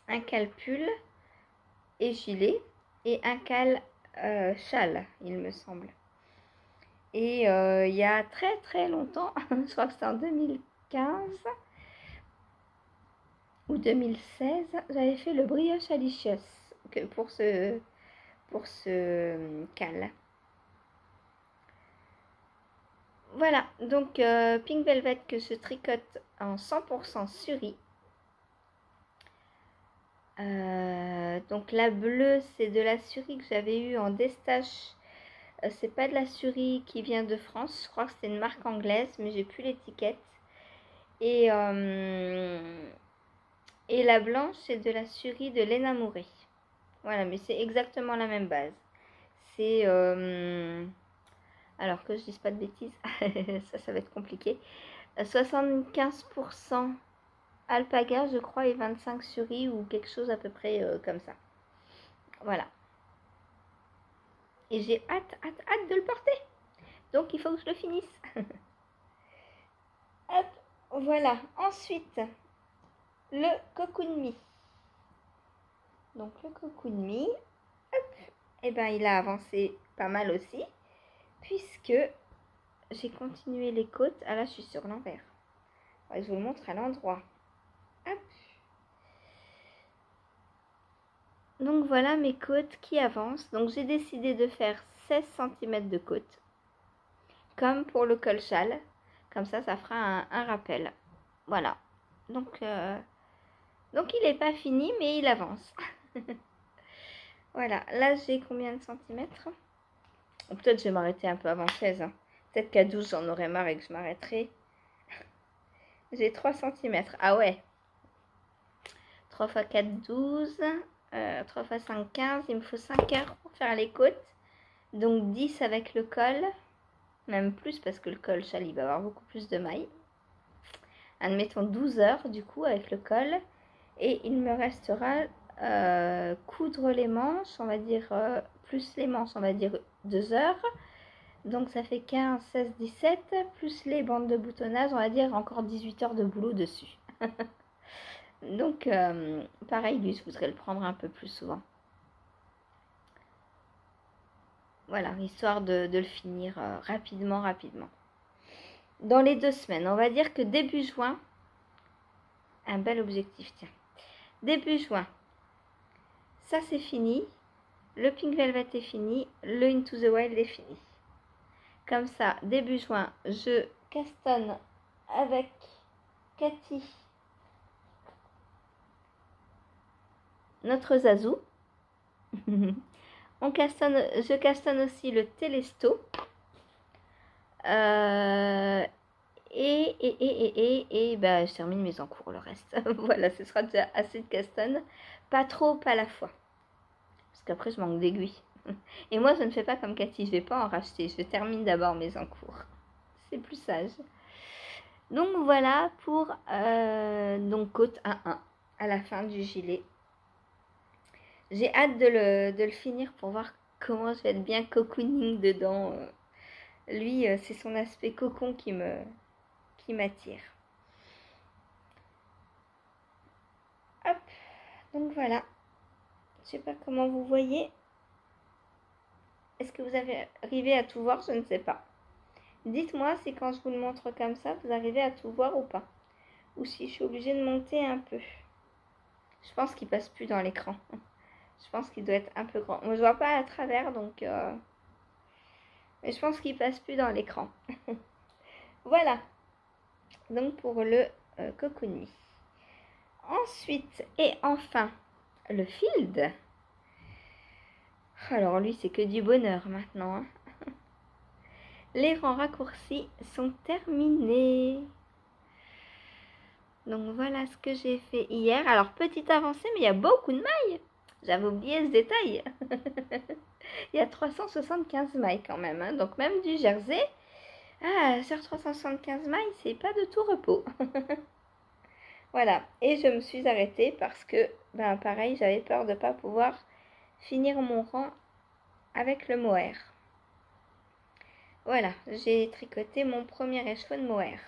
un cal pull et gilet, et un cal châle, il me semble. Et il y a très très longtemps, je crois que c'était en 2015 ou 2016, j'avais fait le brioche alicious pour ce cal. Voilà, donc Pink Velvet que je tricote en 100% suri. Donc la bleue, c'est de la suri que j'avais eue en destache. C'est pas de la suri qui vient de France, je crois que c'est une marque anglaise, mais j'ai plus l'étiquette. Et la blanche, c'est de la suri de Lena Mouret. Voilà, mais c'est exactement la même base. C'est... alors que je dise pas de bêtises, ça va être compliqué. 75% alpaga, je crois, et 25 suri ou quelque chose à peu près comme ça. Voilà. Et j'ai hâte de le porter. Donc, il faut que je le finisse. Hop, voilà. Ensuite, le Cocoon Me. Donc, le Cocoon Me, hop, et ben, il a avancé pas mal aussi, puisque j'ai continué les côtes. Ah là, je suis sur l'envers. Je vous le montre à l'endroit. Hop. Donc voilà mes côtes qui avancent. Donc j'ai décidé de faire 16 cm de côte. Comme pour le col châle. Comme ça fera un rappel. Voilà. Donc il n'est pas fini, mais il avance. Voilà. Là, j'ai combien de centimètres? Peut-être je vais m'arrêter un peu avant 16. Hein. Peut-être qu'à 12, j'en aurai marre et que je m'arrêterai. J'ai 3 cm. Ah ouais. 3 x 4, 12. 3 x 5, 15. Il me faut 5 heures pour faire les côtes. Donc 10 avec le col. Même plus parce que le col châle, il va avoir beaucoup plus de mailles. Admettons 12 heures du coup avec le col. Et il me restera coudre les manches, on va dire, plus les manches, on va dire 2 heures. Donc ça fait 15, 16, 17, plus les bandes de boutonnage, on va dire encore 18 heures de boulot dessus. Donc pareil, lui, je voudrais le prendre un peu plus souvent. Voilà, histoire de le finir rapidement. Dans les 2 semaines, on va dire que début juin, un bel objectif, tiens. Début juin, ça c'est fini. Le Pink Velvet est fini. Le Into the Wild est fini. Comme ça, début juin, je castonne avec Cathy notre Zazou. Je castonne aussi le Télesto. Et bah, je termine mes encours, le reste. Voilà, ce sera déjà assez de castonne. Pas trop, pas à la fois. Parce qu'après, je manque d'aiguilles. Et moi, je ne fais pas comme Cathy, je vais pas en racheter. Je termine d'abord mes encours. C'est plus sage. Donc voilà pour donc côte 1-1 à la fin du gilet. J'ai hâte de le finir pour voir comment je vais être bien cocooning dedans. Lui, c'est son aspect cocon qui m'attire. Hop, donc voilà. Je sais pas comment vous voyez. Est-ce que vous avez arrivé à tout voir? Je ne sais pas. Dites-moi si quand je vous le montre comme ça, vous arrivez à tout voir ou pas. Ou si je suis obligée de monter un peu. Je pense qu'il passe plus dans l'écran. Je pense qu'il doit être un peu grand. Moi, je vois pas à travers, donc... mais je pense qu'il passe plus dans l'écran. Voilà. Donc, pour le cocooning. Ensuite, et enfin, le field. Alors, lui, c'est que du bonheur maintenant. Hein. Les rangs raccourcis sont terminés. Donc, voilà ce que j'ai fait hier. Alors, petite avancée, mais il y a beaucoup de mailles. J'avais oublié ce détail. Il y a 375 mailles quand même. Hein. Donc, même du jersey. Ah, sur 375 mailles, c'est pas de tout repos. Voilà. Et je me suis arrêtée parce que, ben, pareil, j'avais peur de ne pas pouvoir finir mon rang avec le mohair. Voilà, j'ai tricoté mon premier écheveau de mohair.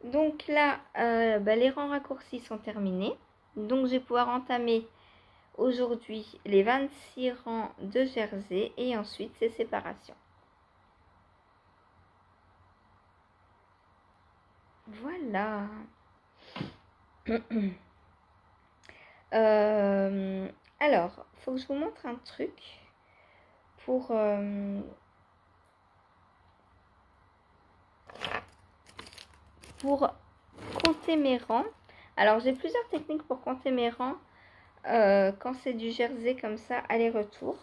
Donc là, les rangs raccourcis sont terminés. Donc je vais pouvoir entamer aujourd'hui les 26 rangs de jersey et ensuite ces séparations. Voilà. Alors, faut que je vous montre un truc pour compter mes rangs. Alors, j'ai plusieurs techniques pour compter mes rangs quand c'est du jersey comme ça, aller-retour.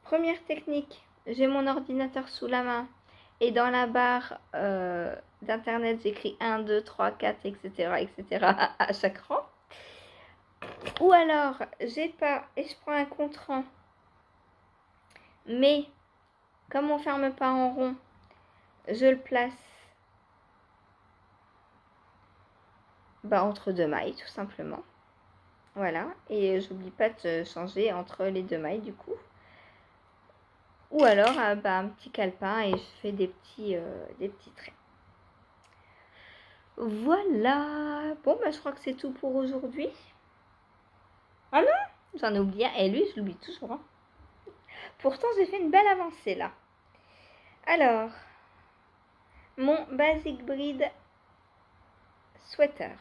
Première technique, j'ai mon ordinateur sous la main et dans la barre d'internet, j'écris 1, 2, 3, 4, etc., etc. à chaque rang. Ou alors, j'ai pas et je prends un compte-rang. Mais, comme on ferme pas en rond, je le place entre deux mailles, tout simplement. Voilà, et j'oublie pas de changer entre les deux mailles, du coup. Ou alors, un petit calepin et je fais des petits traits. Voilà. Bon, je crois que c'est tout pour aujourd'hui. Ah non, j'en ai oublié un. Et lui, je l'oublie toujours. Hein. Pourtant, j'ai fait une belle avancée, là. Alors, mon Basic Breed sweater.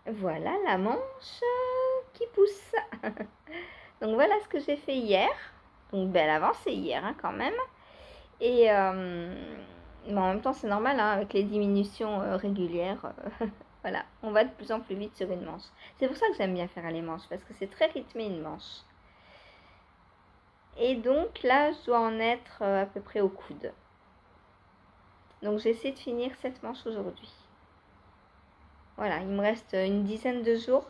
Voilà la manche qui pousse. Donc, voilà ce que j'ai fait hier. Donc, belle avancée hier, hein, quand même. Et mais en même temps, c'est normal, hein, avec les diminutions régulières. Voilà, on va de plus en plus vite sur une manche. C'est pour ça que j'aime bien faire les manches, parce que c'est très rythmé une manche. Et donc là, je dois en être à peu près au coude. Donc j'essaie de finir cette manche aujourd'hui. Voilà, il me reste une dizaine de jours.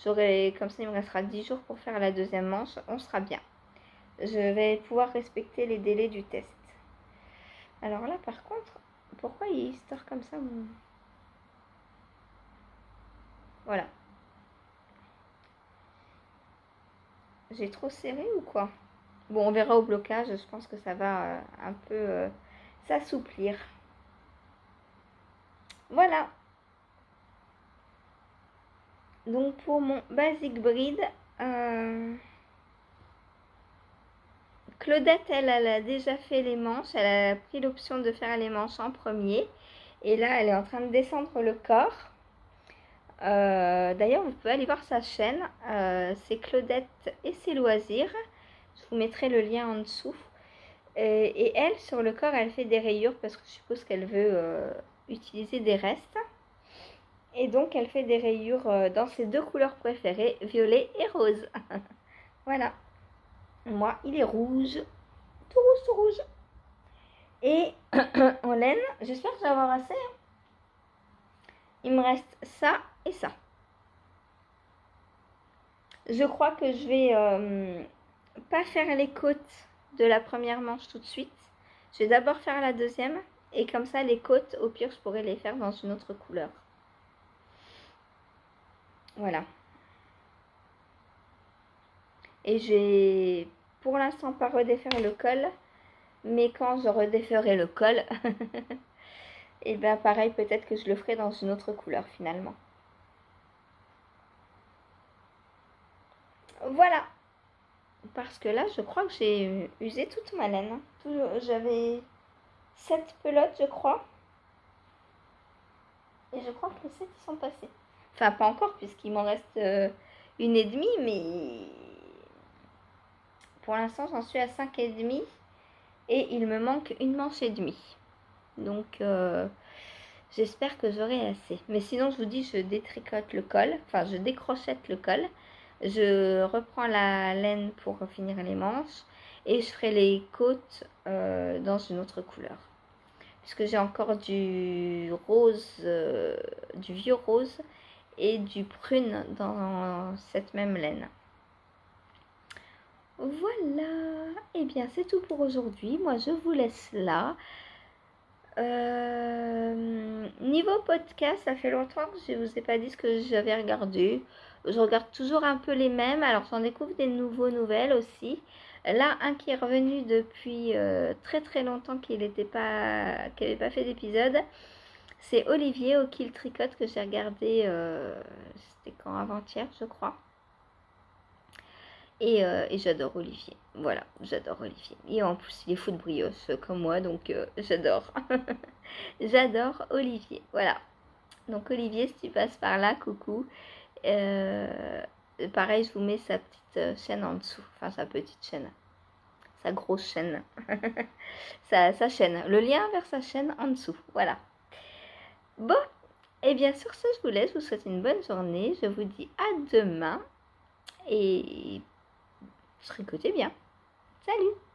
Comme ça, il me restera 10 jours pour faire la deuxième manche. On sera bien. Je vais pouvoir respecter les délais du test. Alors là, par contre, pourquoi il sort comme ça Voilà. J'ai trop serré ou quoi? Bon, on verra au blocage. Je pense que ça va un peu s'assouplir. Voilà. Donc pour mon Basic Breed, Claudette, elle a déjà fait les manches. Elle a pris l'option de faire les manches en premier. Et là, elle est en train de descendre le corps. D'ailleurs, vous pouvez aller voir sa chaîne. C'est Claudette et ses loisirs. Je vous mettrai le lien en dessous. Et elle, sur le corps, elle fait des rayures parce que je suppose qu'elle veut utiliser des restes. Et donc, elle fait des rayures dans ses deux couleurs préférées, violet et rose. Voilà. Moi, il est rouge. Tout rouge, tout rouge. Et en laine, j'espère que je vais avoir assez. Hein. Il me reste ça et ça. Je crois que je vais pas faire les côtes de la première manche tout de suite. Je vais d'abord faire la deuxième. Et comme ça, les côtes, au pire, je pourrais les faire dans une autre couleur. Voilà. Et j'ai pour l'instant pas redéfaire le col. Mais quand je redéferai le col, et bien pareil, peut-être que je le ferai dans une autre couleur finalement. Voilà. Parce que là, je crois que j'ai usé toute ma laine. J'avais 7 pelotes, je crois. Et je crois que les 7 ils sont passés. Enfin, pas encore, puisqu'il m'en reste une et demie, mais pour l'instant, j'en suis à 5 et demi. Et il me manque une manche et demie. Donc, j'espère que j'aurai assez. Mais sinon, je vous dis, je détricote le col. Enfin, je décrochette le col. Je reprends la laine pour finir les manches. Et je ferai les côtes dans une autre couleur. Puisque j'ai encore du rose, du vieux rose et du prune dans cette même laine. Voilà. Et bien, c'est tout pour aujourd'hui. Moi, je vous laisse là. Niveau podcast, ça fait longtemps que je ne vous ai pas dit ce que j'avais regardé. Je regarde toujours un peu les mêmes. Alors, j'en découvre des nouvelles aussi. Là, un qui est revenu depuis très très longtemps qu'il n'avait pas fait d'épisode. C'est Olivier au Kill Tricote que j'ai regardé, c'était quand avant-hier, je crois. Et j'adore Olivier. Voilà, j'adore Olivier. Et en plus, il est fou de brioche comme moi, donc j'adore. J'adore Olivier. Voilà. Donc Olivier, si tu passes par là, coucou. Pareil, je vous mets sa petite chaîne en dessous. Enfin, sa petite chaîne. Sa grosse chaîne. sa chaîne. Le lien vers sa chaîne en dessous. Voilà. Bon, et bien sur ce, je vous laisse. Je vous souhaite une bonne journée. Je vous dis à demain. Et tricotez bien. Salut!